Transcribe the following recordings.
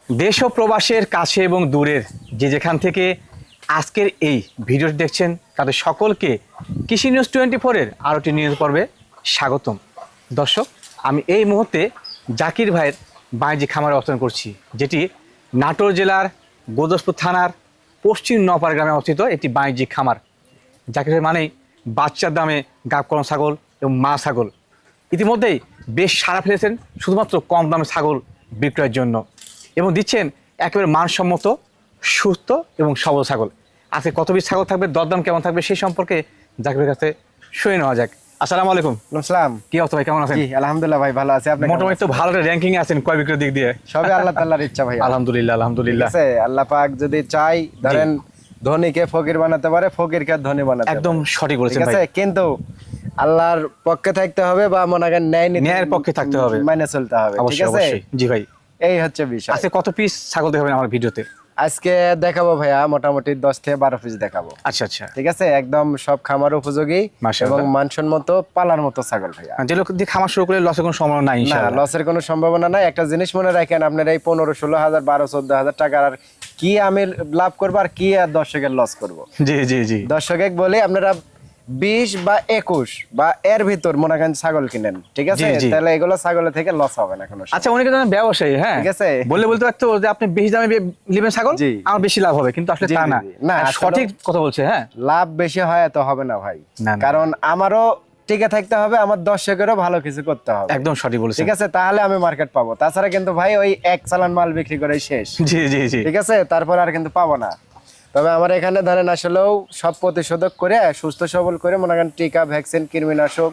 দেশ ও প্রবাসের কাছে এবং দূরের যে যেখান থেকে আজকের এই ভিডিওটি দেখছেন তাদের সকলকে কৃষি নিউজ 24-এর আরও একটি নিউজ পর্বে স্বাগতম। দর্শক, আমি এই মুহূর্তে জাকির ভাইয়ের বাণিজ্যিক খামারে অবস্থান করছি, যেটি নাটোর জেলার গোদসপুর থানার পশ্চিম নপাড়া গ্রামে অবস্থিত একটি বাণিজ্যিক খামার। জাকির ভাই মানেই বাচ্চার দামে গাব করানো ছাগল এবং মা ছাগল। ইতিমধ্যেই বেশ সাড়া ফেলেছেন শুধুমাত্র কম দামে ছাগল বিক্রয়ের জন্য এবং দিচ্ছেন একেবারে মানসম্মত সুস্থ এবং সবল ছাগল। আজকে কত পিস ছাগল থাকবে, দরদাম কেমন থাকবে সেই সম্পর্কে জাকিরের কাছে শুনে নেওয়া যাক। আসসালামু আলাইকুম। আসসালাম। কি অবস্থা ভাই, কেমন আছেন? জি আলহামদুলিল্লাহ ভাই, ভালো আছি। আপনি মোটামুটি তো ভালো র্যাঙ্কিং এ আছেন ক্রয় বিক্রয়ের দিক দিয়ে? সবই আল্লাহ তাআলার ইচ্ছা ভাই। আলহামদুলিল্লাহ আলহামদুলিল্লাহ। ঠিক আছে, আল্লাহ পাক যদি চাই ধরেন ধনীকে ফকির বানাতে পারে, ফকিরকে ধনী বানাতে পারে। একদম সঠিক বলেছেন ঠিক ভাই। আছে, কিন্তু আল্লাহর পক্ষে থাকতে হবে বা মনে করেন ন্যায়ের পক্ষে থাকতে হবে, মানে চলতে হবে। ঠিক অবশ্যই আছে অবশ্যই। জি ভাই, এই হচ্ছে বিষয়। আজকে কত পিস ছাগল দেখাবেন আমার ভিডিওতে? আজকে দেখাবো ভাইয়া মোটামুটি 10 থেকে 12 পিস দেখাবো। আচ্ছা আচ্ছা, ঠিক আছে, একদম সব খামার উপযোগী মাশাআল্লাহ। এবং মানসম্মত পালার মতো ছাগল ভাইয়া। যে লোক দিয়ে খামার শুরু করলে লসের কোনো সম্ভাবনা নাই না, ইনশাআল্লাহ? লসের কোনো সম্ভাবনা নাই। একটা জিনিস মনে রাখেন, আপনার এই 15-16 হাজার 12-14 হাজার টাকার আর কি আমি লাভ করবো আর কি আর দর্শকের লস করবো। জি জি জি। দর্শক বলে আপনারা 20 বা 21 বা এর ভিতর মনে করেন ছাগল কিনেন, ঠিক আছে, জি, জি। তাহলে এগুলো ছাগলের থেকে লস হবে না কোনো সময়। আচ্ছা, অনেকে জানেন ব্যবসায়ী, হ্যাঁ ঠিক আছে। বললে বলতে পারতো যে আপনি বেশি দামে নেবেন ছাগল, জি। আমার বেশি লাভ হবে, কিন্তু আসলে জি, তা জি, না। জি। না, আসলে সঠিক কথা বলছে, হ্যাঁ। লাভ বেশি হয় এত হবে না ভাই, না, না। কারণ আমারও টিকে থাকতে হবে, আমার দর্শকেরও ভালো কিছু করতে হবে। একদম সঠিক বলেছেন। ঠিক আছে, তাহলে আমি মার্কেট পাবো। তাছাড়া কিন্তু ভাই ওই এক চালান মাল বিক্রি করে শেষ। জি জি জি। ঠিক আছে, তারপর আর কিন্তু পাবো না। তবে আমার এখানে ধরেন আসলেও সব প্রতিষেধক করে সুস্থ সবল করে মনে করেন টিকা, ভ্যাকসিন, কৃমিনাশক,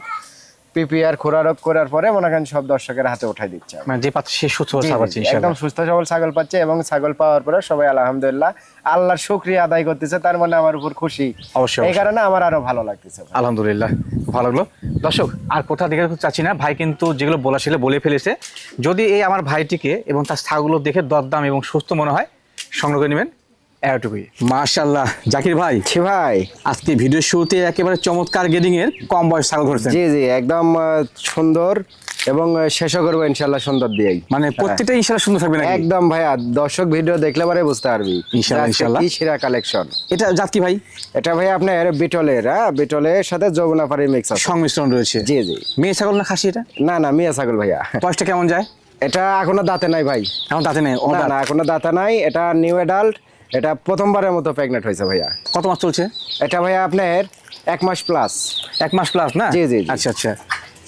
পিপিআর, খোরারোগ করার পরে মনে করেন সব দর্শকের হাতে উঠাই দিচ্ছে। মানে যে পাচ্ছে সে সুস্থ জি, ছাগল জি, পাচ্ছে একদম সুস্থ সবল ছাগল পাচ্ছে এবং ছাগল পাওয়ার পরে সবাই আলহামদুলিল্লাহ আল্লাহর শুকরিয়া আদায় করতেছে, তার মানে আমার উপর খুশি। অবশ্যই, এই কারণে আমার আরো ভালো লাগতেছে। আলহামদুলিল্লাহ, ভালো লাগলো। দর্শক, আর কোথা থেকে চাচ্ছি না, ভাই কিন্তু যেগুলো বলা ছিল বলে ফেলেছে। যদি এই আমার ভাইটিকে এবং তার ছাগলগুলো দেখে দরদাম এবং সুস্থ মনে হয়, সংগ্রহ করে নেবেন, এতটুকুই। মাশাআল্লাহ জাকির ভাই, জি ভাই, আজকে ভিডিও শুরুতে একেবারে চমৎকার গেডিং এর কম বয়স ছাগল ধরেছেন। জি জি, একদম সুন্দর এবং শেষও করবো ইনশাল্লাহ সুন্দর দিয়েই। মানে প্রত্যেকটা ইনশাআল্লাহ সুন্দর থাকবে নাকি? একদম ভাইয়া, দর্শক ভিডিও দেখলে পরে বুঝতে পারবি ইনশাআল্লাহ, আজকে ইনশাআল্লাহ। কি সেরা কালেকশন। এটা জাত কি ভাই? এটা ভাই আপনার বিটলের, বিটলের সাথে যমুনাপাড়ি মিক্স আছে, সংমিশ্রণ রয়েছে। জি জি। মেয়ে ছাগল না খাসি এটা? না না, মিয়া ছাগল ভাইয়া। বয়সটা কেমন যায়? এটা এখনো দাঁতে নাই ভাই, এখন দাঁতে নেই? না না, এখনো দাঁতে নাই। এটা নিউ অ্যাডাল্ট, এটা প্রথমবারের মতো প্রেগনেন্ট হয়েছে ভাইয়া। কত মাস চলছে? এটা ভাইয়া আপনার 1 মাস প্লাস। 1 মাস প্লাস না? জি, জি, জি। আচ্ছা আচ্ছা।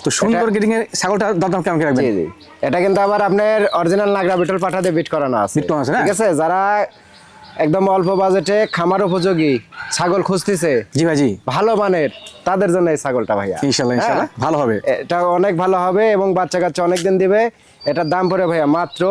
তো সুন্দর গেডিং এর ছাগলটা দরদাম কেমন রাখবেন? জি জি, এটা কিন্তু আবার আপনার অরিজিনাল নাগরা বিটল পাঠা দিয়ে বিট করানো আছে। বিট করানো আছে না? ঠিক আছে, যারা একদম অল্প বাজেটে খামার উপযোগী ছাগল খুঁজতেছে, জি ভাই জি, ভালো মানের, তাদের জন্য এই ছাগলটা ভাইয়া। ইনশাআল্লাহ ইনশাআল্লাহ হ্যাঁ? ভালো হবে। এটা অনেক ভালো হবে এবং বাচ্চা কাচ্চা অনেকদিন দিবে। এটার দাম পড়ে ভাইয়া মাত্র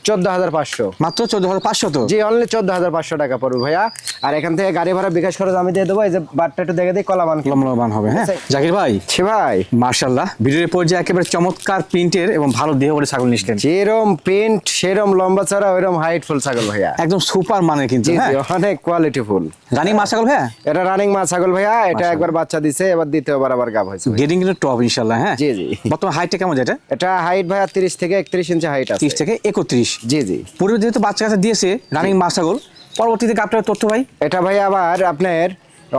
14,500। মাত্র 14,500? তো জি, অনলি 14,500 টাকা পড়বে ভাইয়া। আর এখান থেকে গাড়ি ভাড়া বিকাশ খরচ আমি দিয়ে দেবো। এই যে বারটা একটু দেখে দিই, কলাবান লম্বান হবে। হ্যাঁ জাকির ভাই, ছি ভাই, মাশাআল্লাহ, ভিডিওর পর্যায়ে একেবারে চমৎকার প্রিন্টের এবং ভালো দেহ বলে ছাগল নিষ্কেন। যেরম প্রিন্ট সেরম লম্বা চড়া ওইরকম হাইট ফুল ছাগল ভাইয়া। একদম সুপার মানের কিন্তু। জি হ্যাঁ, জি, অনেক কোয়ালিটি ফুল। রানিং মা ছাগল ভাইয়া? এটা রানিং মা ছাগল ভাইয়া। এটা একবার বাচ্চা দিছে, এবার দ্বিতীয়বার আবার গাব হয়েছে ভাইয়া। গেডিং কিন্তু টপ ইনশাআল্লাহ। হ্যাঁ জি জি। বর্তমান হাইটটা কেমন যায় এটা? এটা হাইট ভাইয়া 30 থেকে 31 ইঞ্চি হাইট আছে। 30 থেকে 31। জি জি। পূর্বে যেহেতু বাচ্চা কাছে দিয়েছে রানিং মা ছাগল, পরবর্তীতে গাবটার তথ্য ভাই? এটা ভাই আবার আপনার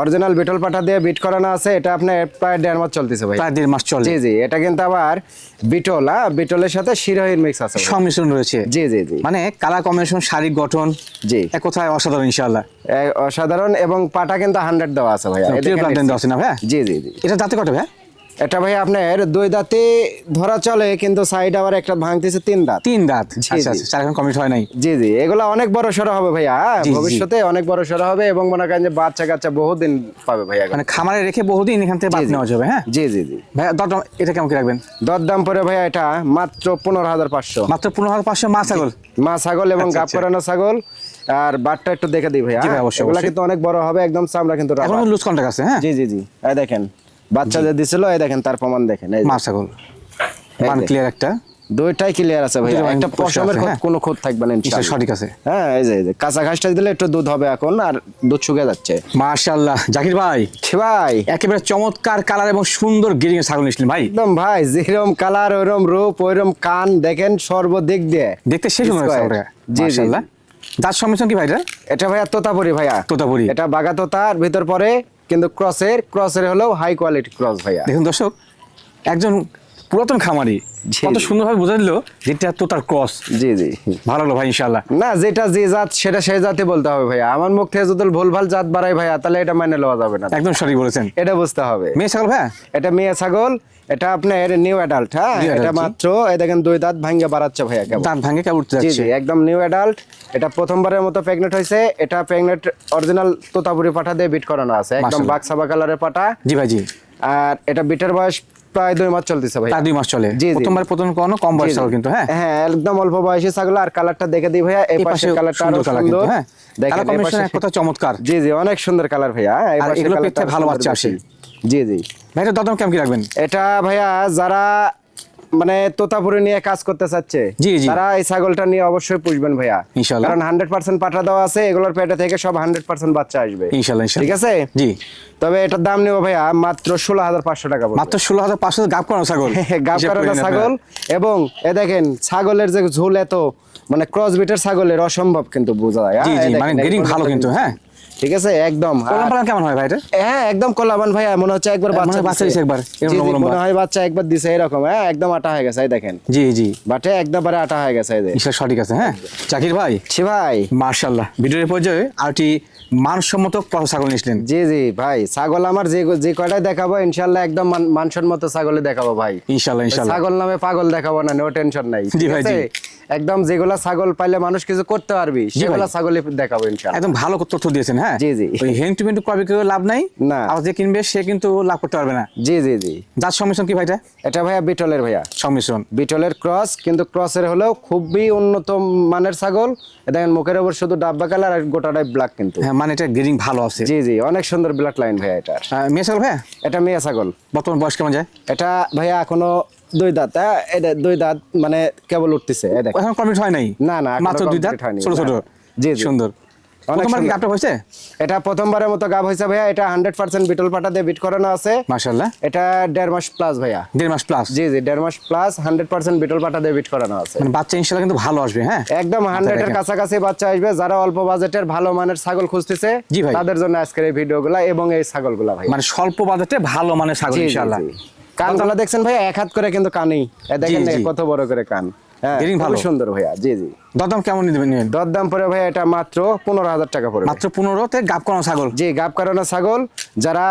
অরিজিনাল বিটল পাঠা দিয়ে বিট করানো আছে। এটা আপনার প্রায় 1.5 মাস চলতেছে ভাই। প্রায় 1.5 মাস চলে। জি জি, এটা কিন্তু আবার বিটল, বিটলের সাথে শিরোহির মিক্স আছে ভাই। সংমিশ্রণ রয়েছে। জি জি জি। মানে কালার কম্বিনেশন, শারীরিক গঠন, জি, এক কথায় অসাধারণ ইনশাআল্লাহ। অসাধারণ। এবং পাটা কিন্তু 100 দেওয়া আছে ভাইয়া। প্রিয় প্লান্টেন দেওয়া আছে না ভাইয়া? জি জি জি। এটা দাঁতে কত ভাইয়া? এটা ভাই আপনার 2 দাঁতে ধরা চলে, কিন্তু সাইড আবার একটা ভাঙতেছে 3 দাঁত। 3 দাঁত। জি, আচ্ছা জি। আচ্ছা, চার এখন কমপ্লিট হয় নাই। জি জি, এগুলো অনেক বড় সড়ো হবে ভাইয়া। জি, জি। ভবিষ্যতে অনেক বড় সড়ো হবে এবং মনে করেন যে বাচ্চা কাচ্চা বহুদিন পাবে ভাইয়া। মানে খামারে রেখে বহুদিন এখান থেকে বাদ জি, জি। নেওয়া যাবে। হ্যাঁ জি জি জি। ভাইয়া, দরদাম এটা কেমন কি রাখবেন? দরদাম পরে ভাইয়া এটা মাত্র 15,500। মাত্র 15,500 মা ছাগল? মা ছাগল এবং আচ্ছা, গাব আচ্ছা। করানো ছাগল। আর বাটটা একটু দেখে দিই ভাইয়া। জি ভাই, অবশ্যই, এগুলা অবশ্যই। কিন্তু অনেক বড় হবে, একদম চামড়া কিন্তু এখন রাবার। লুজ কন্টাক্ট আছে। হ্যাঁ জি জি জি, এই দেখেন বাচ্চা যে দিছিল, এই দেখেন তার প্রমাণ দেখেন। এই যে। মা ছাগল এই মান দেখেন। ক্লিয়ার একটা। দুইটাই ক্লিয়ার আছে ভাই, দুইটা একটা পরিষ্কার পশমের আছে, হ্যাঁ। কোনো খুঁত থাকবে না এটা ইনশাআল্লাহ। সঠিক আছে। হ্যাঁ এই যে কাঁচা ঘাসটা দিলে একটু দুধ হবে এখন, আর দুধ শুকিয়ে যাচ্ছে। মাশাআল্লাহ জাকির ভাই, ভাই একেবারে চমৎকার কালার এবং সুন্দর গিরিং এর ছাগল নিয়েছিলেন ভাই। একদম ভাই, যেরকম কালার ওইরকম রূপ ওইরকম কান, দেখেন সর্বদিক দিয়ে দেখতে শেষ হয়ে Square। গেছে জি, জি। মাশাআল্লাহ। দাঁত সম্মিশ্রণ কি ভাই এটা? এটা ভাইয়া তোতাপুরি ভাইয়া, তোতাপুরি। এটা বাগা তোতার ভিতর পরে, কিন্তু ক্রসের হলেও হাই কোয়ালিটি ক্রস ভাইয়া। দেখুন দর্শক, একজন পুরাতন খামারি জি, কত জি। সুন্দরভাবে বোঝা দিল যেটা তো তার ক্রস। জি জি। ভালো হলো ভাই ইনশাআল্লাহ। না, যেটা যে জাত সেটা সেই জাতে বলতে হবে ভাইয়া। আমার মুখ থেকে যদি ভুলভাল জাত বাড়াই ভাইয়া, তাহলে এটা মেনে নেওয়া যাবে না, একদম সঠিক বলেছেন। এটা বুঝতে হবে। মেয়ে ছাগল ভাই? এটা মেয়ে ছাগল, এটা আপনার নিউ অ্যাডাল্ট। হ্যাঁ, New adult, এটা জি। মাত্র এই দেখেন 2 দাঁত ভাঙ্গে বাড়াচ্ছে ভাইয়া কেবল। দাঁত ভাঙে কেবল উঠতে জি যাচ্ছে। জি, একদম নিউ অ্যাডাল্ট। এটা প্রথমবারের মতো প্রেগনেন্ট হয়েছে। এটা প্রেগনেন্ট অরিজিনাল তোতাপুরি পাঠা দিয়ে বিট করানো আছে, একদম মাশাআল্লাহ। বাকসাবা কালারের পাঠা। জি ভাই জি। আর এটা বিটের বয়স প্রায় 2 মাস চলতেছে ভাই। তার 2 মাস চলে। জি, জি। প্রথমবার প্রথম কোনো কম বয়স জি, জি। ছাগল কিন্তু, হ্যাঁ। হ্যাঁ, একদম অল্প বয়সী ছাগল। আর কালারটা দেখে দিই ভাইয়া, এই এই পাশে পাশে কালারটা আরো সুন্দর কালার কিন্তু, সুন্দর। হ্যাঁ। দেখেন কালার এই কম্বিনেশন পাশে- এক কথা চমৎকার। জি জি, অনেক সুন্দর কালার ভাইয়া। এই আর পাশে এগুলো কালারটা পেতে আরো ভালো সুন্দর বাচ্চা আসে। বেশি। জি জি। ভাই এটা দাম কেমন কি রাখবেন? এটা ভাইয়া যারা মানে তোতাপুরি নিয়ে কাজ করতে চাচ্ছে, জি, জি। তারা এই ছাগলটা নিয়ে অবশ্যই পুষবেন ভাইয়া, ইনশাআল্লাহ। কারণ 100% পাঠা দেওয়া আছে, এগুলোর পেটে থেকে সব 100% বাচ্চা আসবে ইনশাআল্লাহ ঠিক আছে। জি। তবে এটার দাম নেব ভাইয়া মাত্র 16,500 টাকা পড়বে। মাত্র 16,500 গাব করানো ছাগল। গাব হিসাব করে করানো নিন ছাগল। আপনারা। এবং এ দেখেন ছাগলের যে ঝুল এত, মানে ক্রস বিটের ছাগলের অসম্ভব কিন্তু বোঝা যায়। জি, হ্যাঁ, জি, এই মানে দেখেন, এই গেরিং ভালো পর্যন্ত কিন্তু, হ্যাঁ। ঠিক আছে একদম। কলম পালন কেমন হয় ভাই এটা? হ্যাঁ, একদম কলাবান ভাইয়া, মনে হচ্ছে একবার মনে হয় বাচ্চা বাচ্চা দিছে। দিছে একবার, এরকম জি, জি, লম্বা। মনে হয় বাচ্চা একবার দিছে এরকম। হ্যাঁ, একদম আটা হয়ে গেছে, এই দেখেন জি জি। বাটে একদমবারে আটা হয়ে গেছে এই যে। ইনশাআল্লাহ সঠিক আছে, হ্যাঁ। জাকির ভাই, ছি ভাই। মাশাআল্লাহ, ভিডিওর পর্যায়ে আরটি মানসম্মত ক্রস ছাগল নিয়েছিলেন। জি জি ভাই, ছাগল আমার যে কয়টাই দেখাবো ইনশাল্লাহ একদম মানসম্মত ছাগলে দেখাবো ভাই। ইনশাআল্লাহ ইনশাআল্লাহ। ছাগল নামে পাগল দেখাবো না, নো টেনশন নাই। জি ঠিক ভাই, আছে? জি। একদম যেগুলা ছাগল পাইলে মানুষ কিছু করতে পারবি ভাই। সেগুলা ছাগলই দেখাবো ইনশাল্লাহ। একদম ভালো তথ্য দিয়েছেন, হ্যাঁ। জি, জি। ওই হেন্টু মেন্টু কবে কেউ লাভ নাই না। আর যে কিনবে সে কিন্তু লাভ করতে পারবে না। জি জি জি। যার সংমিশ্রণ কি ভাইটা? এটা ভাইয়া বিটলের ভাইয়া, সংমিশ্রণ। বিটলের ক্রস, কিন্তু ক্রসের হলেও খুবই উন্নত মানের ছাগল। এ দেখেন মুখের ওপর শুধু ডাব্বা কালার আর গোটাটাই ব্ল্যাক কিন্তু। হ্যাঁ, মানে এটা গেরিং ভালো আছে। জি জি, অনেক সুন্দর ব্ল্যাক লাইন ভাইয়া এটার। মেয়ে ছাগল ভাই? এটা মেয়ে ছাগল। বর্তমান বয়স কেমন যায়? এটা ভাইয়া এখনো 2 দাঁত। হ্যাঁ, এটা 2 দাঁত মানে কেবল উঠতেছে এই দেখেন। এখন কমপ্লিট হয় নাই? না, না, এখনো মাত্র 2 দাঁত, complete হয়নি। ছোট ছোট। না। জি, জি। সুন্দর। অনেক প্রথমবার কি সুন্দর। গাবটা হয়েছে? এটা প্রথমবারের মতো গাব হয়েছে ভাইয়া। এটা 100% বিটল পাটা দিয়ে বিট করানো আছে। মাশাআল্লাহ। এটা 1.5 মাস প্লাস ভাইয়া। 1.5 মাস প্লাস। জি জি, 1.5 মাস প্লাস 100% বিটল পাটা দিয়ে বিট করানো আছে। মানে বাচ্চা ইনশাআল্লাহ কিন্তু ভালো আসবে, হ্যাঁ। একদম 100 এর রাখেন। কাছাকাছি বাচ্চা আসবে। যারা অল্প বাজেটের ভালো মানের ছাগল খুঁজতেছে জি ভাই। তাদের জন্য আজকের এই ভিডিওগুলা এবং এই ছাগলগুলা ভাই। মানে স্বল্প বাজেটে ভালো মানের ছাগল জি, জি, ইনশাআল্লাহ। জি। কানগুলা দেখছেন ভাইয়া, 1 হাত করে কিন্তু কানেই। এই দেখেন জি, জি। কত বড় করে কান। হ্যাঁ, Hearing খুবই ভালো। সুন্দর ভাইয়া। জি জি। দরদাম কেমন নেবেন? দরদাম পড়ে ভাইয়া এটা মাত্র 15,000 টাকা পড়বে। মাত্র 15 তে গাব করানো ছাগল। জি, গাব কারানো ছাগল। যারা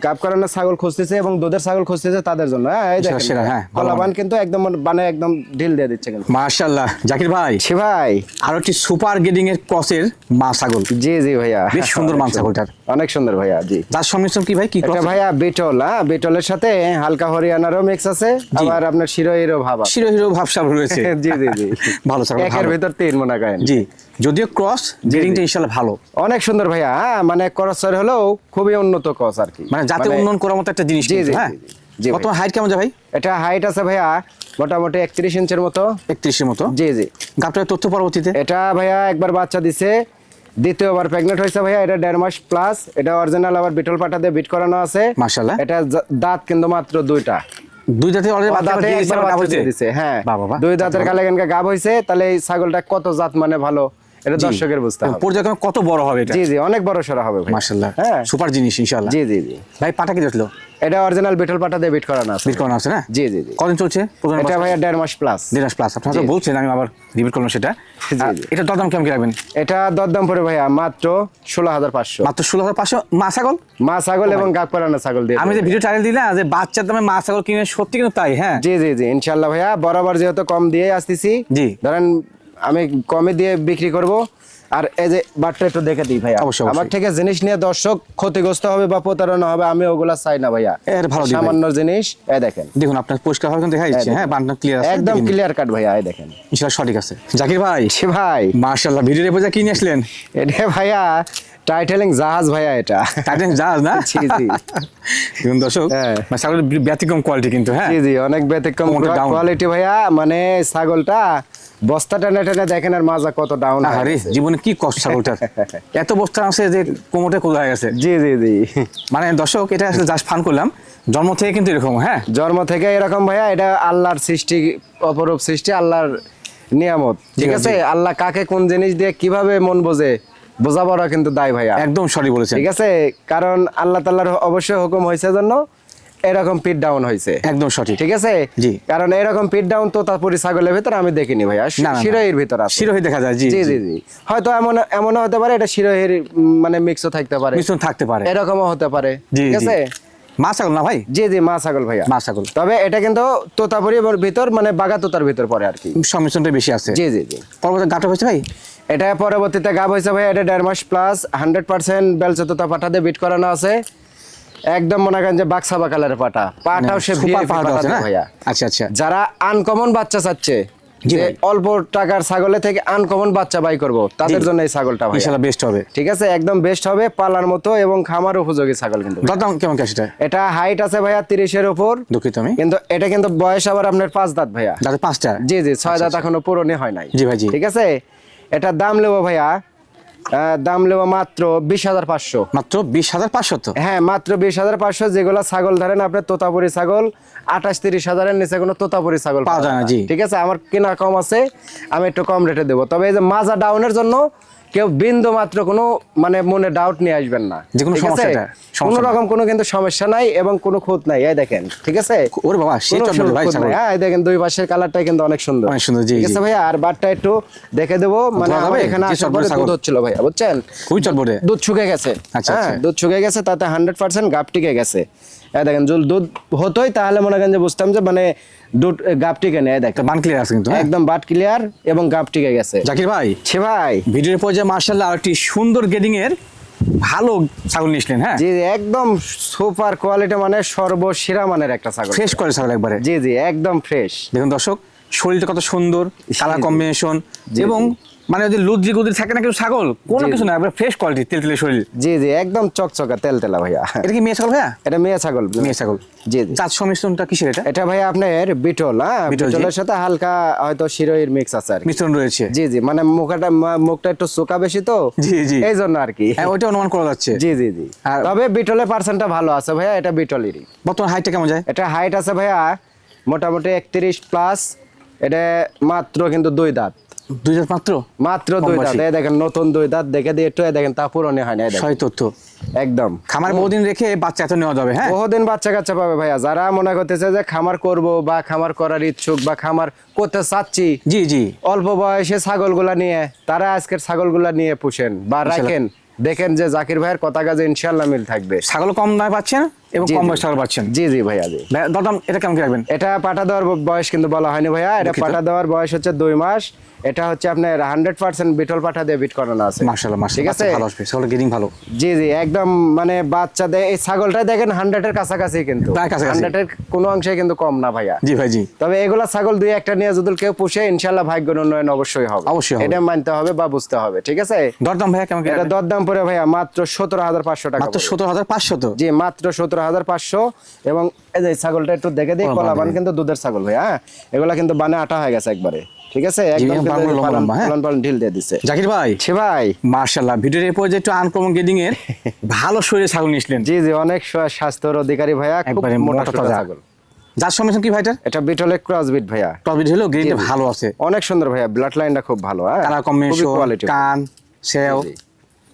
গাব কারানো ছাগল খুঁজতেছে এবং দুধের ছাগল খুঁজতেছে তাদের জন্য। হ্যাঁ, এই দেখেন সেরা, হ্যাঁ, ভালো কলাবান কিন্তু একদম মানে একদম ঢিল দিয়ে দিচ্ছে কিন্তু। মাশাআল্লাহ জাকির ভাই, ছি ভাই। আর একটি সুপার গেডিং এর ক্রসের মা ছাগল। জি জি ভাইয়া, বেশ সুন্দর মান ছাগলটার। অনেক সুন্দর ভাইয়া। জি, যার সংমিশ্রণ কি ভাই? কি এটা ক্রস? ভাইয়া বিটল। হ্যাঁ, বিটলের সাথে হালকা হরিয়ানারও মিক্স আছে, আবার আপনার শিরোহিরও ভাব আছে। শিরো হিরো ভাবসাব রয়েছে। জি জি জি। ভালো ছাগল, একের ভালো। ভিতর 3 মনে করেন। জি, যদিও ক্রস গেডিংটা ইনশাআল্লাহ ভালো। অনেক সুন্দর ভাইয়া। হ্যাঁ, মানে ক্রসের হলেও খুবই উন্নত ক্রস আর কি। মানে জাতে উন্নয়ন করার মতো একটা জিনিস জি, কিন্তু, জি, হ্যাঁ। জি, জি ভাই। বর্তমান হাইট কেমন যায় ভাই? এটা হাইট আছে ভাইয়া মোটামুটি 31 ইঞ্চের মতো। 31 এর মতো। জি জি। গাবটার তথ্য পরবর্তীতে। এটা ভাইয়া একবার বাচ্চা দিছে, দ্বিতীয়বার প্রেগনেন্ট হয়েছে ভাইয়া। এটা 1.5 মাস প্লাস। এটা অরিজিনাল আবার বিটল পাটা দিয়ে বিট করানো আছে। মাশাআল্লাহ। এটা দাঁত কিন্তু মাত্র 2টা। 2 দাঁতে অলরেডি বাচ্চা দাঁতে দিয়ে একবার গাব বাচ্চা হয়েছে। দিয়ে দিছে। হ্যাঁ, বাহ, বাহ, বাহ। 2 দাঁতের কালেগানকে গাব হয়েছে। তাহলে এই ছাগলটা কত জাত মানে ভালো এটা জি। দর্শকের বুঝতে হবে। পর্যায়ক্রমে কত বড় হবে এটা? জি জি, অনেক বড় সরা হবে ভাই। মাশাআল্লাহ। হ্যাঁ, সুপার জিনিস ইনশাআল্লাহ। জি জি জি। ভাই পাটা কি দিছিল? এটা অরিজিনাল বিটল পাটা দিয়ে বিট করানো আছে। বিট করানো আছে না? জি জি জি। কদিন চলছে প্রথম? এটা ভাইয়া 1.5 মাস প্লাস। 1.5 প্লাস। আপনারা তো জি। বলছেন, আমি আবার রিপিট করলাম সেটা। জি, আর জি। এটা দরদাম কেমন কি রাখবেন? এটা দরদাম পড়ে ভাইয়া মাত্র 16,500। মাত্র 16,500 মা ছাগল। মা ছাগল এবং গাব করানো ছাগল দিয়ে আমি যে দেবো। ভিডিও টাইটেল দিলাম যে বাচ্চার দামে মা ছাগল কিনে, সত্যি কিন্তু তাই, হ্যাঁ। জি জি জি, ইনশাআল্লাহ ভাইয়া। বরাবর যেহেতু কম দিয়ে আসতেছি, জি। ধরেন আমি কমে দিয়ে বিক্রি করব। আর এই যে বাটটা একটু দেখে দিই ভাইয়া, অবশ্যই, অবশ্যই। আমার থেকে জিনিস নিয়ে দর্শক ক্ষতিগ্রস্ত হবে বা প্রতারণা হবে, আমি ওগুলা চাই না ভাইয়া। এর ভালো দিক ভাই। সামান্য জিনিস এই দেখেন, দেখুন আপনার পরিষ্কার ভাবে দেখা যাচ্ছে, হ্যাঁ বান্ডটা ক্লিয়ার আছে, একদম ক্লিয়ার কাট ভাইয়া, এই দেখেন। ইনশাআল্লাহ সঠিক আছে। জাকির ভাই, ছি ভাই, মাশাআল্লাহ, ভিডিওর এরপর কি নিয়ে আসলেন? এটা ভাইয়া টাইটেলিং জাহাজ ভাইয়া, এটা টাইটেন জাহাজ না? জি জি দেখুন দর্শক, হ্যাঁ। মানে ছাগলের ব্যতিক্রম কোয়ালিটি কিন্তু, হ্যাঁ জি জি অনেক ব্যতিক্রম কোমরটা down। কোয়ালিটি ভাইয়া, মানে ছাগলটা বস্তা টেনে টেনে দেখেন আর মাজা কত ডাউন। আরে জীবনে কি কষ্ট ছাগলটার, এত বস্তা আছে যে কোমরটা কোলা হয়ে গেছে। জি জি জি মানে দর্শক, এটা আসলে জাস্ট ফান করলাম, জন্ম থেকে কিন্তু এরকম, হ্যাঁ জন্ম থেকে এরকম ভাইয়া, এটা আল্লাহর সৃষ্টি, অপরূপ সৃষ্টি, আল্লাহর নিয়ামত, ঠিক জি, আছে। জি। আল্লাহ কাকে কোন জিনিস দিয়ে কিভাবে মন বোঝে, বোঝাবড়া কিন্তু দায় ভাইয়া, একদম সঠিক বলেছেন, ঠিক আছে। কারণ আল্লাহ তাআলার অবশ্যই হুকুম হয়েছে জন্য এরকম পিট ডাউন হয়েছে, একদম সঠিক। ঠিক আছে। জি। কারণ এরকম পিট ডাউন তো তারপরে ছাগলের ভিতর আমি দেখিনি ভাইয়া, না, না। শিরোহির ভিতর আছে। শিরোহী দেখা যায়, জি জি জি জি হয়তো এমনও হতে পারে এটা শিরোহির মানে মিক্সও থাকতে পারে, মিশ্রণ থাকতে পারে, এরকমও হতে পারে, জি, ঠিক জি। আছে। মা ছাগল না ভাই? জি জি মা ছাগল ভাইয়া, মা ছাগল, তবে এটা কিন্তু তোতাপুরি ভিতর মানে বাগা তোতার ভিতর পড়ে আর কি। সংমিশ্রণটা বেশি আছে। জি জি জি পরবর্তী গাটা হয়েছে ভাই? এটা পরবর্তীতে গাব হয়েছে ভাই, এটা 1.5 মাস প্লাস 100% বেলচা তোতা পাঠা দিয়ে বিট করানো আছে, একদম মনে করেন যে বাক্সাবা কালারের পাটাও সে সুপার VIP পাহাড় পাঠা আছে না? দেয় ভাইয়া। আচ্ছা আচ্ছা, যারা আনকমন বাচ্চা চাচ্ছে, জি যে ভাই। অল্প টাকার ছাগলে থেকে আনকমন বাচ্চা বাই করব, তাদের জি। জন্য এই ছাগলটা ভাই ইনশাআল্লাহ বেস্ট হবে। ঠিক আছে, একদম বেস্ট হবে, পালার মতো এবং খামার উপযোগী ছাগল কিন্তু। দাম কেমন কি সেটা? এটা হাইট আছে ভাইয়া 30-এর উপর, দুঃখিত আমি। কিন্তু এটা কিন্তু বয়স আবার আপনার 5 দাঁত ভাইয়া। দাঁতে 5টা? জি জি 6 দাঁত এখনো পূরণই হয় নাই। জি ভাই, জি। ঠিক আছে, এটার দাম নেবো ভাইয়া, দাম নেবো মাত্র 20,500। মাত্র 20,500 তো? হ্যাঁ মাত্র 20,500। যেগুলো ছাগল ধরেন আপনার তোতাপুরি ছাগল 28-30 হাজারের নিচে কোনো তোতাপুরি ছাগল পাওয়া যায় না, জি। ঠিক আছে, আমার কেনা কম আছে, আমি একটু কম রেটে দেবো। তবে এই যে মাজা ডাউনের জন্য কেউ বিন্দু মাত্র কোনো মানে মনে ডাউট নিয়ে আসবেন না, যে কোনো ঠিক আছে? সমস্যা এটা, কোনো সমস্যা রকম কোনো কিন্তু সমস্যা নাই এবং কোনো খুঁত নাই, এই দেখেন, ঠিক আছে। ওরে বাবা, সেই কোনো চটবটে ভাই খুঁত ছাগল। নাই। হ্যাঁ এই দেখেন দুই পাশের কালারটাই কিন্তু অনেক সুন্দর, অনেক সুন্দর, জি, ঠিক জি। আছে ভাইয়া। আর বাটটা একটু দেখে দেবো, মানে ধোয়া আমার যাবে? এখানে যে আসার চটবটে পরে ছাগল। দুধ হচ্ছিল ভাইয়া, বুঝছেন, খুবই চটবটে। দুধ শুকে গেছে। আচ্ছা, হ্যাঁ আচ্ছা। দুধ শুকে গেছে, তাতে 100% গাপ টিকে গেছে। এই দেখেন দুধ হতোই তাহলে মনে করেন যে বুঝতাম যে মানে দুধ গাপ টিকে নেই, দেখেন বান ক্লিয়ার আছে কিন্তু, হ্যাঁ? একদম বাট ক্লিয়ার এবং গাপ টিকে গেছে। জাকির ভাই, ছি ভাই, ভিডিওর পর যে মার্শাল্লাহ আরেকটি সুন্দর গ্রেডিং এর ভালো ছাগল নিয়েছিলেন, হ্যাঁ জি জি একদম সুপার কোয়ালিটি, মানে সর্বসেরা মানের একটা ছাগল। ফ্রেশ করে ছাগল একবারে। জি জি একদম ফ্রেশ। দেখুন দর্শক, শরীরটা কত সুন্দর, কালার জি। কম্বিনেশন, জি, এবং মানে ওই যে লুদ্রি গুদ্রি থাকে না কিছু ছাগল, কোনো জি, কিছু না, একবার ফ্রেশ কোয়ালিটি, তেলতেলে শরীর। জি জি একদম চকচকা তেলতেলা ভাইয়া। এটা কি মেয়ে ছাগল ভাইয়া? এটা মেয়ে ছাগল। মেয়ে ছাগল। জি জি জাত সংমিশ্রণটা কিসের এটা? এটা ভাই আপনার বিটল, হ্যাঁ বিটল, জি। বিটলের সাথে হালকা হয়তো শিরোহির মিক্স আছে আর কি। মিশ্রণ রয়েছে। জি জি মানে মুখটা একটু চোকা বেশি তো, জি, জি। এই জন্য আর কি। হ্যাঁ ওইটা অনুমান করা যাচ্ছে। জি জি জি আর- তবে বিটলের পার্সেন্টটা ভালো আছে ভাইয়া, এটা বিটলেরই। বর্তমান হাইটটা কেমন যায়? এটা হাইট আছে ভাইয়া মোটামুটি 31 প্লাস, এটা মাত্র কিন্তু 2 দাঁত, 2 দাঁত মাত্র? মাত্র কম 2 দাঁত। বয়সী। এই দেখেন নতুন 2 দাঁত, দেখে দিয়ে একটু এই দেখেন তা পুরনো হয় না, এই দেখেন সহি তথ্য। একদম খামার বহুদিন রেখে বাচ্চা এত নেওয়া যাবে, হ্যাঁ বহুদিন বাচ্চা কাচ্চা পাবে ভাইয়া। যারা মনে করতেছে যে খামার করব বা খামার করার ইচ্ছুক বা খামার করতে চাচ্ছি জি জি। অল্প বয়সে ছাগলগুলা নিয়ে, তারা আজকের ছাগলগুলা নিয়ে পুষেন বা রাখেন, দেখেন যে জাকির ভাইয়ের কথা কাজে ইনশাআল্লাহ মিল থাকবে। ছাগল কম দামে পাচ্ছেন এবং জি, কম জি। বয়স ছাগল পাচ্ছেন। জি জি ভাইয়া জি। ভাইয়া, দরদাম এটা কেমন কি রাখবেন? এটা পাঠা দেওয়ার বয়স কিন্তু বলা হয়নি ভাইয়া, এটা দুঃখিত। পাঠা দেওয়ার বয়স হচ্ছে 2 মাস। এটা হচ্ছে আপনার 100% বিটল পাঠা দিয়ে বিট করানো আছে। মাশাআল্লাহ ঠিক মাশাআল্লাহ, আছে ভালো আসবে, ছাগলের গ্রেডিং ভালো। জি জি একদম মানে বাচ্চা দেয় এই ছাগলটাই দেখেন 100-এর কাছাকাছি, কিন্তু প্রায় কাছাকাছি। 100-এর কোনো অংশে কিন্তু কম না ভাইয়া। জি ভাই, জি। তবে এগুলা ছাগল 2-1টা নিয়ে যদি কেউ পুষে ইনশাআল্লাহ ভাগ্যের উন্নয়ন অবশ্যই হবে, অবশ্যই হবে। এটা মানতে হবে বা বুঝতে হবে, ঠিক আছে। দরদাম ভাইয়া কেমন কি এটা রাখবেন? দরদাম পড়ে ভাইয়া মাত্র 17,500 টাকা মাত্র পড়বে। 17,500 তো? জি মাত্র 17,500। এবং এই যে ছাগলটা একটু দেখে দিই, ও কলা বাবা বান রে। কিন্তু দুধের ছাগল ভাইয়া, হ্যাঁ এগুলা কিন্তু বানে আটা হয়ে গেছে একবারে, ঠিক আছে একদম এখন কিন্তু পালন লম্বা লম্বা, হ্যাঁ? পালন ঢিল দিয়ে দিছে। জাকির ভাই, ছি ভাই, মাশাআল্লাহ, ভিডিওর এরপর যে একটু আনকমন গ্রেডিং এর ভালো শরীরের ছাগল নিয়েছিলেন। জি জি অনেক স্বাস্থ্যের অধিকারী ভাইয়া, খুব একবারে মোটা মোটা সোটা তাজা। ছাগল। যার সমস্যা কি ভাইটার? এটা বিটলের ক্রসবিট ভাইয়া, টপিড হলো গ্রেডিংটা জি, জি। ভালো আছে, অনেক সুন্দর ভাইয়া, ব্লাড লাইনটা খুব ভালো, হ্যাঁ কালার খুবই কম্বিনেশন, কোয়ালিটি। কান, সেও। জি।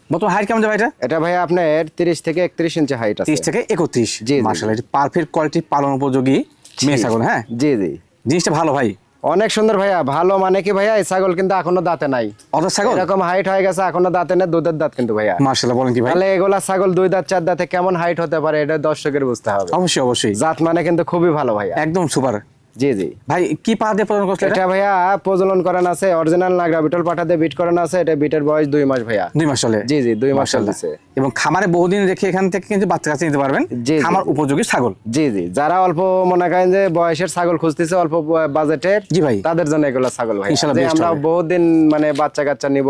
বর্তমান হাইট কেমন যাবে এটা? এটা ভাইয়া আপনার 30 থেকে 31 ইঞ্চি হাইট আছে। 30 থেকে 31। জি, জি। মাশাআল্লাহ, এটা পারফেক্ট কোয়ালিটি, পালন উপযোগী মেয়ে ছাগল, হ্যাঁ জি জি জিনিসটা ভালো ভাই। অনেক সুন্দর ভাইয়া, ভালো মানে কি ভাইয়া, এই ছাগল কিন্তু এখনো দাঁতে নাই, অত ছাগল এরকম হাইট হয়ে গেছে, এখনো দাঁতে নেই, দুধের দাঁত কিন্তু ভাইয়া। মাশাআল্লাহ, বলেন কি ভাই? তাহলে এগুলা ছাগল 2 দাঁত 4 দাঁতে কেমন হাইট হতে পারে এটা দর্শকের বুঝতে হবে। অবশ্যই অবশ্যই, জাত মানে কিন্তু খুবই ভালো ভাইয়া। একদম সুপার। জি জি ভাই কি পা দিয়ে প্রদান করছে এটা ভাইয়া প্রজনন করানো আছে, অরিজিনাল নাগরা বিটল পাঠা দিয়ে বিট করানো আছে। এটা বিটের বয়স 2 মাস ভাইয়া। 2 মাস চলে? জি জি 2 মাস মাশাআল্লাহ। চলতেছে। এবং খামারে বহুদিন রেখে এখান থেকে কিন্তু বাচ্চা কাছে নিতে পারবেন, জি, জি, খামার উপযোগী ছাগল। জি জি যারা অল্প মনে করেন যে বয়সের ছাগল খুঁজতেছে, অল্প বাজেটের, জি ভাই, তাদের জন্য এগুলো ছাগল ভাই। ইনশাআল্লাহ যে best আমরা হবে। বহুত দিন মানে বাচ্চা কাচ্চা নিব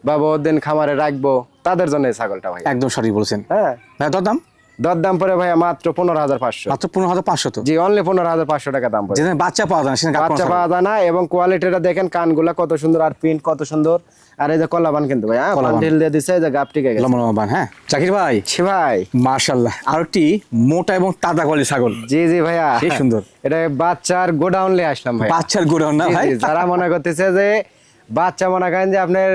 বা বহুত দিন খামারে রাখবো, তাদের জন্য এই ছাগলটা ভাই। একদম সঠিক বলছেন। হ্যাঁ, ভাই দরদাম? দরদাম পরে ভাইয়া মাত্র 15,500। মাত্র 15,500 তো? জি, অনলি 15,500 টাকা দাম পড়ে। যেখানে বাচ্চা পাওয়া যায় না সেখানে বাচ্চা পাওয়া যায় না, এবং কোয়ালিটিটা দেখেন, কানগুলা কত সুন্দর আর প্রিন্ট কত সুন্দর। আর এই যে কলাবান কিন্তু ভাই, হ্যাঁ কলাবান। ঢিল দিয়ে দিছে, এই যে গাপ টিকে গেছে। লম্বা লম্বা বান। হ্যাঁ জাকির ভাই, ছি ভাই, মাশাআল্লাহ, আর একটি মোটা এবং তাজা কোয়ালিটির ছাগল। জি জি ভাইয়া, সেই সুন্দর। এটা বাচ্চার গোডাউন লিয়ে আসলাম ভাই। বাচ্চার গোডাউন না জি, ভাই? জি, যারা মনে করতেছে যে বাচ্চা মনে করেন যে আপনার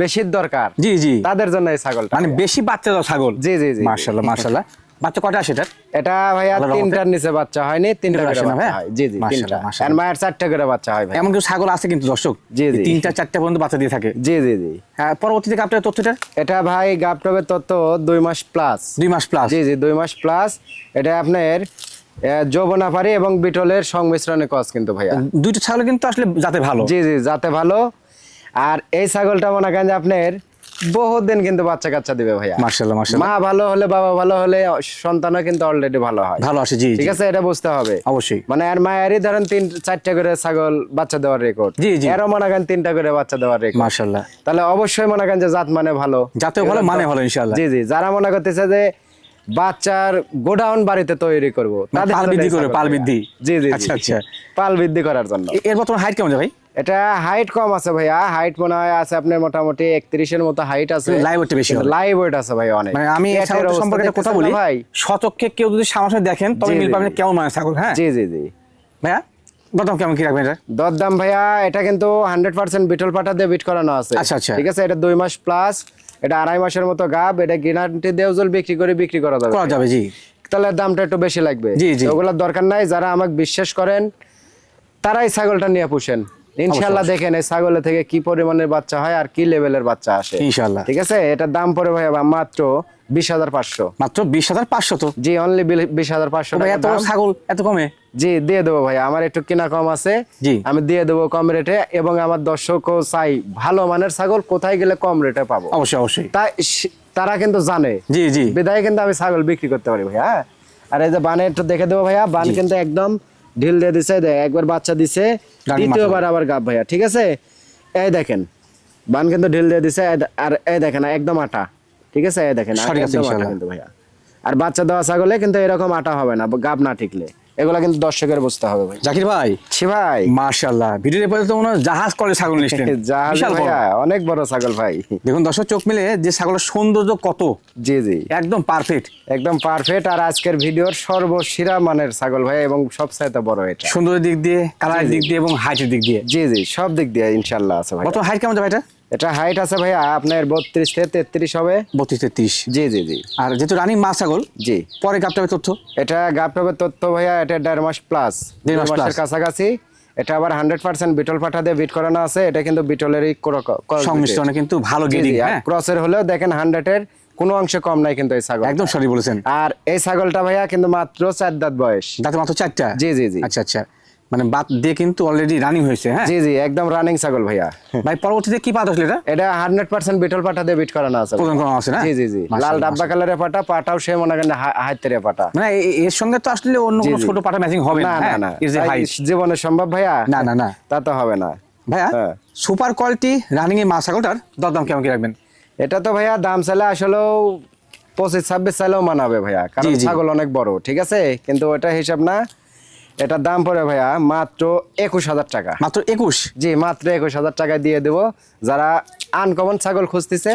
বেশির দরকার, জি জি, তাদের জন্য এই ছাগলটা। মানে বেশি বাচ্চা দাও ছাগল। জি জি জি মাশাআল্লাহ মাশাআল্লাহ। বাচ্চা কয়টা আসে এটার? এটা ভাইয়া আল্লাহর রহমতে? 3টার নিচে বাচ্চা হয়নি, 3টা করে আসে না বাচ্চা ভাইয়া? হয়। জি জি 3টা। মাশাআল্লাহ, আর মাশাআল্লাহ। মায়ের 4টা করে বাচ্চা হয় ভাই। এমন কিছু ছাগল আছে কিন্তু দর্শক, জি, জি। 3টা 4টা পর্যন্ত বাচ্চা দিয়ে থাকে। জি জি জি হ্যাঁ, পরবর্তীতে আপনার তথ্যটা? এটা ভাই গাবটবের তত্ত্ব 2 মাস প্লাস। 2 মাস প্লাস? জি জি 2 মাস প্লাস। এটা আপনার যৌবনাপারি এবং বিটলের সংমিশ্রণে কস কিন্তু ভাইয়া। দুইটা ছাগল কিন্তু আসলে যাতে ভালো। জি জি যাতে ভালো। আর এই ছাগলটা মনে করেন যে আপনার বহুত দিন কিন্তু বাচ্চা কাচ্চা দিবে ভাইয়া। মাশাআল্লাহ মাশাআল্লাহ। মা ভালো হলে, বাবা ভালো হলে, সন্তানও কিন্তু অলরেডি ভালো হয়। ভালো আসে, জি ঠিক জি, আছে, এটা বুঝতে হবে অবশ্যই। মানে আর মায়েরই ধরেন 3-4টা করে ছাগল বাচ্চা দেওয়ার রেকর্ড। জি, জি। এরও মনে করেন 3টা করে বাচ্চা দেওয়ার রেকর্ড। মাশাআল্লাহ। তাহলে অবশ্যই মনে করেন যে জাত মানে ভালো, যাতেও ভালো মানে ভালো ইনশাআল্লাহ। জি জি যারা মনে করতেছে যে বাচ্চার গোডাউন বাড়িতে তৈরি করব, তাদের পাল জন্য বৃদ্ধি এই করবে, ছাগল পাল ভাইয়া। বৃদ্ধি। জি জি আচ্ছা, আচ্ছা। পাল বৃদ্ধি করার জন্য। এর বর্তমান হাইট কেমন যায় ভাই? এটা হাইট কম আছে ভাইয়া, হাইট মনে হয় আছে আপনার মোটামুটি 31-এর মতো হাইট আছে। লাইভ ওয়েট বেশি হবে। লাইভ ওয়েট আছে ভাই অনেক। মানে আমি এই পেটের ছাগলটা অবস্থা সম্পর্কে একটা কথা দেখতেছেন বলি না ভাই? সচক্ষে কেউ যদি সামনে দেখেন তবে জি, মিল জি, পাবেন জি। কেমন মানে ছাগল। হ্যাঁ জি জি জি ভাইয়া, দরদাম কেমন কি রাখবেন এটা? দরদাম ভাইয়া এটা কিন্তু 100% বিটল পাঠা দিয়ে বিট করানো আছে। আচ্ছা, আচ্ছা। ঠিক আছে, এটা 2 মাস প্লাস, এটা 2.5 মাসের মতো গাব। এটা গ্যারান্টি দেওজল বিক্রি করা যাবে। করা যাবে, জি। তাহলে দামটা একটু বেশি লাগবে। জি, জি। ওগুলোর দরকার নাই, যারা আমাকে বিশ্বাস করেন তারাই ছাগলটা নিয়ে পুষেন। ইনশাআল্লাহ অবশ্যই। দেখেন এই ছাগলের থেকে কি পরিমাণের বাচ্চা হয় আর কি লেভেলের বাচ্চা আসে ইনশাআল্লাহ। ঠিক আছে, এটার দাম পড়ে ভাই মাত্র 20,500। মাত্র 20,500 তো? জি, অনলি 20,500 ভাই টাকা এত বড় দাম। ছাগল এত কমে? জি দিয়ে দেবো ভাই, আমার একটু কিনা কম আছে, জি। আমি দিয়ে দেবো কম রেটে। এবং আমার দর্শকও চাই ভালো মানের ছাগল কোথায় গেলে কম রেটে পাবো। অবশ্যই অবশ্যই। তাই তারা কিন্তু জানে, জি জি, বিদায় কিন্তু আমি ছাগল বিক্রি করতে পারি ভাই। হ্যাঁ, আর এই যে বানে একটু দেখে দেবো ভাইয়া, বান জি। কিন্তু একদম ঢিল দিয়ে দিছে, একবার বাচ্চা দিছে, রানিং দ্বিতীয়বার আবার গাব ভাইয়া। ঠিক আছে, এই দেখেন বান কিন্তু ঢিল দিয়ে দিছে, আর এই দেখেন একদম আটা। ঠিক আছে, এই দেখেন সঠিক আছে একদম আটা ইনশাআল্লাহ। কিন্তু ভাইয়া। আর বাচ্চা দেওয়া ছাগলে কিন্তু এরকম আটা হবে না, গাব না ঠিকলে। এগুলা কিন্তু দর্শকের বুঝতে হবে ভাই। জাকির ভাই, ছি ভাই, মাশাআল্লাহ, ভিডিওর পরে তো মনে হয় জাহাজ করে ছাগল নিচ্ছেন। জাহাজ বিশাল বড়। ভাইয়া, অনেক বড় ছাগল ভাই। দেখুন দর্শক, চোখ মিলে যে ছাগলের সৌন্দর্য কত, জি জি একদম পারফেক্ট, একদম পারফেক্ট। আর আজকের ভিডিওর সর্বসেরা মানের ছাগল ভাই, এবং সবচাইতে বড় এটা। সৌন্দর্যের দিক দিয়ে, কালারের দিক দিয়ে এবং হাইটের দিক দিয়ে। জি জি সব দিক দিয়ে ইনশাল্লাহ আছে ভাই। কত হাইট কেমন যাবে এটা? এটা হাইট আছে ভাইয়া আপনার 32-33 হবে। 32-33। জি জি জি আর যেহেতু রানিং মা ছাগল, জি পরে গাপটা তথ্য? এটা গাবটবের তথ্য ভাইয়া, এটা 1.5 মাস প্লাস, 1.5 মাস মাসের plus। কাছাকাছি। এটা আবার 100% বিটল পাঠা দিয়ে বিট করানো আছে। এটা কিন্তু বিটলেরই সংমিশ্রণে কিন্তু ভালো গেডিং। হ্যাঁ, ক্রসের হলেও দেখেন 100-এর কোনো অংশে কম নাই কিন্তু এই ছাগল। একদম সঠিক বলেছেন। আর এই ছাগলটা ভাইয়া কিন্তু মাত্র 4 দাঁত বয়স। দাঁতে মাত্র 4টা? জি জি জি আচ্ছা আচ্ছা, মানে বাত দিয়ে কিন্তু অলরেডি রানিং হয়েছে। হ্যাঁ জি জি একদম রানিং ছাগল ভাইয়া। ভাই, পরবর্তীতে কি পাত আসলে এটা? এটা 100% বিটল পাঠা দিয়ে বিট করানো আছে। প্রদান করা আছে না? জি জি জি লাল মাশাআল্লাহ, ডাব্বা কালারের পাটা, পাটাও সে মনে করেন হাতের পাটা। মানে এর সঙ্গে তো আসলে অন্য জি, কোনো জি। ছোট পাটা ম্যাচিং হবে না না। না হ্যাঁ, না, is a তাই height। জীবনে সম্ভব ভাইয়া? না না না তা তো হবে না ভাইয়া, হ্যাঁ। সুপার কোয়ালিটি রানিং এই মা ছাগলটার দরদাম কেমন কি রাখবেন? এটা তো ভাইয়া দাম চাইলে আসলেও 25-26 চাইলেও মানাবে ভাইয়া, কারণ জি, জি। ছাগল অনেক বড়। ঠিক আছে, কিন্তু ওটা হিসাব না। এটার দাম পড়ে ভাইয়া মাত্র 21,000 টাকা। মাত্র 21? জি, মাত্র 21,000 টাকা দিয়ে দেবো। যারা আনকমন ছাগল খুঁজতেছে,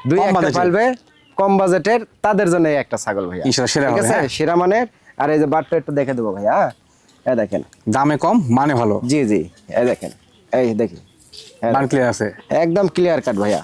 দুই কম একটা বাজেটের। পালবে, কম বাজেটের, তাদের জন্য এই একটা ছাগল ভাইয়া। ইনশাআল্লাহ সেরা ঠিক হবে। আছে, হ্যাঁ, সেরা মানের। আর এই যে বাটটা একটু দেখে দেবো ভাইয়া, এই দেখেন। দামে কম মানে ভালো, জি জি এই দেখেন, এই দেখি, হ্যাঁ, মান ক্লিয়ার আছে। একদম ক্লিয়ার কাট ভাইয়া।